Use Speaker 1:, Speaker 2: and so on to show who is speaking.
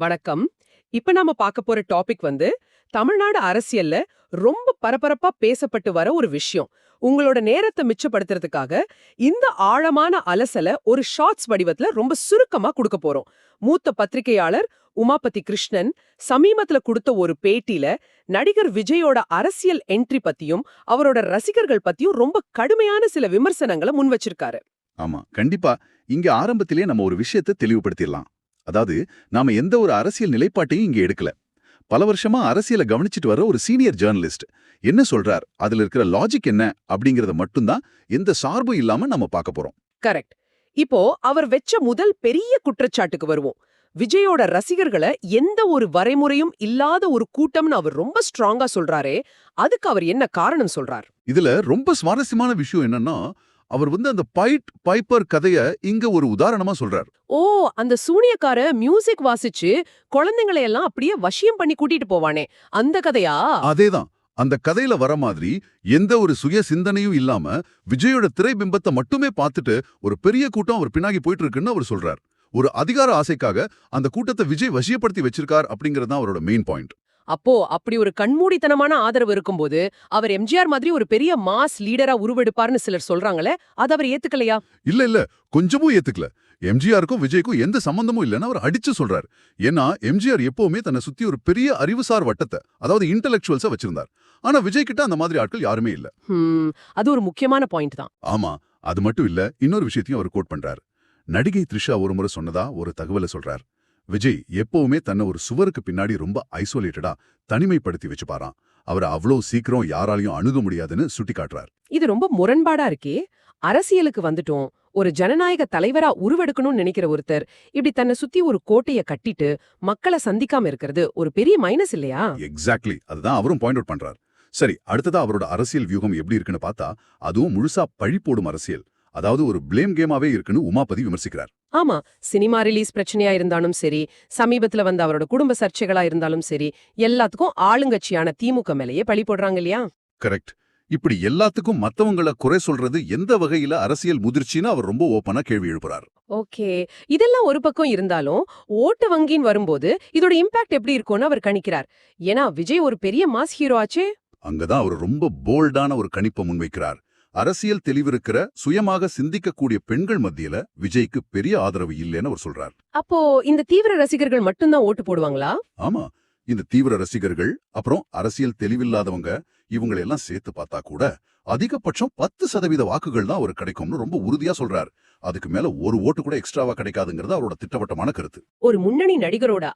Speaker 1: வணக்கம். இப்ப நாம பார்க்க போற டாபிக் தமிழ்நாடு அரசியல்ல ரொம்ப பரபரப்பா பேசப்பட்டு வர ஒரு விஷயம். உங்களோட நேரத்தை மிச்சப்படுத்துறதுக்காக இந்த ஆழமான அலசல ஒரு ஷார்ட்ஸ் வடிவத்துல ரொம்ப சுருக்கமா கொடுக்க போறோம். மூத்த பத்திரிகையாளர் உமாபதி கிருஷ்ணன் சமீபத்துல கொடுத்த ஒரு பேட்டியில நடிகர் விஜயோட அரசியல் என்ட்ரி பத்தியும் அவரோட ரசிகர்கள் பத்தியும் ரொம்ப கடுமையான சில விமர்சனங்களை முன் வச்சிருக்காரு.
Speaker 2: ஆமா, கண்டிப்பா. இங்க ஆரம்பத்திலே நம்ம ஒரு விஷயத்தை தெளிவுபடுத்திடலாம். அதாவது, நாம எந்த ஒரு அரசியல் நிலைப்பாட்டையும் இங்க எடுக்கல. பல வருஷமா அரசியலை கவனிச்சிட்டு வர ஒரு சீனியர் ஜேர்னலிஸ்ட் என்ன சொல்றார், அதுல இருக்கிற லாஜிக் என்ன அப்படிங்கறத மட்டும்தான் எந்த சார்பும் இல்லாம நம்ம பார்க்க போறோம்.
Speaker 1: கரெக்ட். இப்போ அவர் வெச்ச முதல் பெரிய குற்றச்சாட்டுக்கு வருவோம். விஜயோட ரசிகர்களை எந்த ஒரு வரைமுறையும் இல்லாத ஒரு கூட்டம்னு அவர் ரொம்ப ஸ்ட்ராங்கா சொல்றாரே, அதுக்கு அவர் என்ன காரணம் சொல்றார்?
Speaker 2: இதுல ரொம்ப சுவாரஸ்யமான விஷயம் என்னன்னா, அவர் அந்த பைப்பர் கதைய இங்க ஒரு உதாரணமா சொல்றார்.
Speaker 1: ஓ, அந்த சூனியக்கார மியூசிக் வாசிச்சு குழந்தைங்களை எல்லாம் அப்படியே வசியம் பண்ணி கூட்டிட்டு போவானே, அந்த கதையா?
Speaker 2: அதேதான். அந்த கதையில வர மாதிரி எந்த ஒரு சுய சிந்தனையும் இல்லாம விஜயோட திரைபிம்பத்தை மட்டுமே பார்த்துட்டு ஒரு பெரிய கூட்டம் அவர் பின்னாடி போயிட்டு இருக்குன்னு அவர் சொல்றார். ஒரு அதிகார ஆசைக்காக அந்த கூட்டத்தை விஜய் வசியப்படுத்தி வச்சிருக்கார் அப்படிங்கிறது தான் அவரோட மெயின் பாயிண்ட்.
Speaker 1: அப்போ அப்படி ஒரு கண்மூடித்தனமான ஆதரவு இருக்கும்போது அவர் எம்ஜிஆர் மாதிரி ஒரு பெரிய மாஸ் லீடரா உருவெடுப்பார்னு சிலர் சொல்றாங்களே, அது அவர் ஏத்துக்கலையா?
Speaker 2: இல்ல, கொஞ்சமும் ஏத்துக்கல. எம்ஜிஆருக்கும் விஜய்க்கும் எந்த சம்பந்தமும் இல்லைன்னு அவர் அடிச்சு சொல்றார். ஏன்னா எம்ஜிஆர் எப்பவுமே தன்னை சுத்தி ஒரு பெரிய அறிவுசார் வட்டத்தை, அதாவது இன்டெலெக்சுவல்ஸ வச்சிருந்தார். ஆனா விஜய் கிட்ட அந்த மாதிரி ஆட்கள் யாருமே இல்ல.
Speaker 1: அது ஒரு முக்கியமான பாயிண்ட் தான்.
Speaker 2: ஆமா, அது மட்டும் இல்ல, இன்னொரு விஷயத்தையும் அவர் கோட் பண்றார். நடிகை த்ரிஷா ஒரு முறை சொன்னதா ஒரு தகவலை சொல்றார். விஜய் எப்பவுமே தன்னை ஒரு சுவருக்கு பின்னாடி ரொம்ப ஐசோலேட்டடா தனிமைப்படுத்தி வச்சுப்பாராம். அவரை அவ்வளோ சீக்கிரம் யாராலையும் அணுக முடியாதுன்னு சுட்டி காட்டுறார்.
Speaker 1: இது ரொம்ப முரண்பாடா இருக்கே. அரசியலுக்கு வந்துட்டோம், ஒரு ஜனநாயக தலைவரா உருவெடுக்கணும்னு நினைக்கிற ஒருத்தர் இப்படி தன்னை சுத்தி ஒரு கோட்டைய கட்டிட்டு மக்களை சந்திக்காம இருக்கிறது ஒரு பெரிய மைனஸ் இல்லையா?
Speaker 2: எக்ஸாக்ட்லி, அதுதான் அவரும் பாயிண்ட் அவுட் பண்றார். சரி, அடுத்ததா அவரோட அரசியல் வியூகம் எப்படி இருக்குன்னு பார்த்தா, அதுவும் முழுசா பழி போடும் அரசியல், அதாவது ஒரு பிளேம் கேமாவே இருக்குன்னு உமாபதி விமர்சிக்கிறார்.
Speaker 1: ஆமா, சினிமா ரிலீஸ் பிரச்சனையா இருந்தாலும் சரி, சமீபத்துல அவரோட குடும்ப சர்ச்சைகளா இருந்தாலும் சரி, எல்லாத்துக்கும் ஆளுங்கட்சியான திமுக மேலேயே பழி போடுறாங்க இல்லையா?
Speaker 2: கரெக்ட். இப்படி எல்லாத்துக்கும் மத்தவங்கள குறை சொல்றது எந்த வகையில அரசியல் முதிர்ச்சின்னு அவர் ரொம்ப ஓப்பனா கேள்வி எழுப்புறார்.
Speaker 1: ஓகே, இதெல்லாம் ஒரு பக்கம் இருந்தாலும் ஓட்டு வங்கின்னு வரும்போது இதோட இம்பாக்ட் எப்படி இருக்கும்னு அவர் கணிக்கிறார். ஏன்னா விஜய் ஒரு பெரிய மாஸ் ஹீரோ ஆச்சே.
Speaker 2: அங்கதான் அவர் ரொம்ப போல்டான ஒரு கணிப்பை முன்வைக்கிறார். அரசியல் தெளிவிருக்கிற சுயமாக சிந்திக்கக்கூடிய பெண்கள் மத்தியில விஜய்க்கு பெரிய ஆதரவு இல்லைன்னு அவர் சொல்றார்.
Speaker 1: அப்போ இந்த தீவிர ரசிகர்கள் மட்டும்தான் ஓட்டு போடுவாங்களா?
Speaker 2: ஆமா, இந்த தீவிர ரசிகர்கள் அப்புறம் அரசியல் தெளிவில்லாதவங்க இவங்களெல்லாம் சேர்த்து பார்த்தா கூட அதிகபட்சம் 10% வாக்குகள் தான் அவர் கிடைக்கும்னு ரொம்ப உறுதியா சொல்றார். அதுக்கு மேல ஒரு ஓட்டு கூட எக்ஸ்ட்ராவா கிடைக்காதுங்கிறது அவரோட திட்டவட்டமான கருத்து.
Speaker 1: ஒரு முன்னணி நடிகரோட